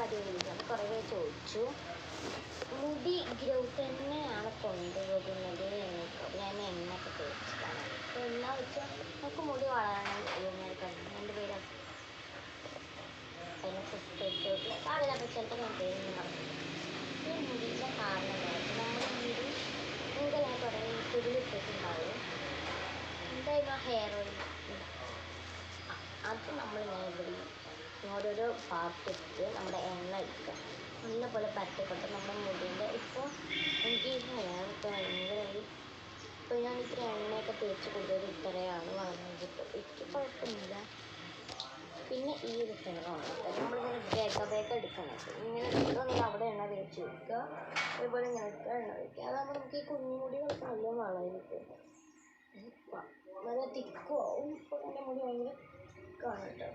പതിവ് വീഡിയോയാണ്. കുറേ പേര് ചോദിച്ചു മുടി ഗ്രോത്ത് തന്നെയാണ് കൊണ്ടുപോകുന്നത് എന്നൊക്കെ. ഞാൻ എണ്ണയൊക്കെ തേച്ചിട്ടാണ്. അപ്പോൾ എണ്ണ വെച്ചാൽ നമുക്ക് മുടി വളരാനായിട്ട് എൻ്റെ പേര് അതിനെ കുറിച്ച് അതിനെപ്പറ്റി ചിലപ്പോൾ ഞാൻ പേരൊന്നും പറഞ്ഞില്ല. ഈ മുടിയുടെ കാരണം നമ്മുടെ മുടി കൂടുതലായി കുറേ കുരുവിട്ടിട്ടുണ്ടാവും. എന്തായാലും ആ ഹെയർ ഓയിൽ അത് നമ്മളിങ്ങനെ ഇവിടെ ഓരോരോ പാർട്ട് എടുത്ത് നമ്മുടെ എണ്ണ എടുക്കുക, നല്ലപോലെ പരത്തിക്കൊണ്ട് നമ്മുടെ മുടിൻ്റെ ഇപ്പോൾ എനിക്ക് ഈ ഹെയറൊക്കെ ഭയങ്കരമായി ഇപ്പോൾ ഞാൻ ഇത്ര എണ്ണയൊക്കെ തേച്ച് കൂടുതൽ ഇത്രയാണ് വളർന്നത്. ഇപ്പോൾ എനിക്ക് കുഴപ്പമില്ല. പിന്നെ ഈ ഒരു ഹെയറാണ് നമ്മളിങ്ങനെ വേഗം എടുക്കണം. ഇങ്ങനെ എടുക്കുക, അവിടെ എണ്ണ തേച്ച് വെക്കുക, അതേപോലെ ഇങ്ങനെ എടുക്കുക, എണ്ണ വയ്ക്കുക. അതാകുമ്പോൾ നമുക്ക് ഈ കുഞ്ഞുമുടികളൊക്കെ നല്ല വളരും, നല്ല തിക്കും ആവും. ഇപ്പോൾ എൻ്റെ മുടി ഭയങ്കര തിക്കാണ് കേട്ടോ.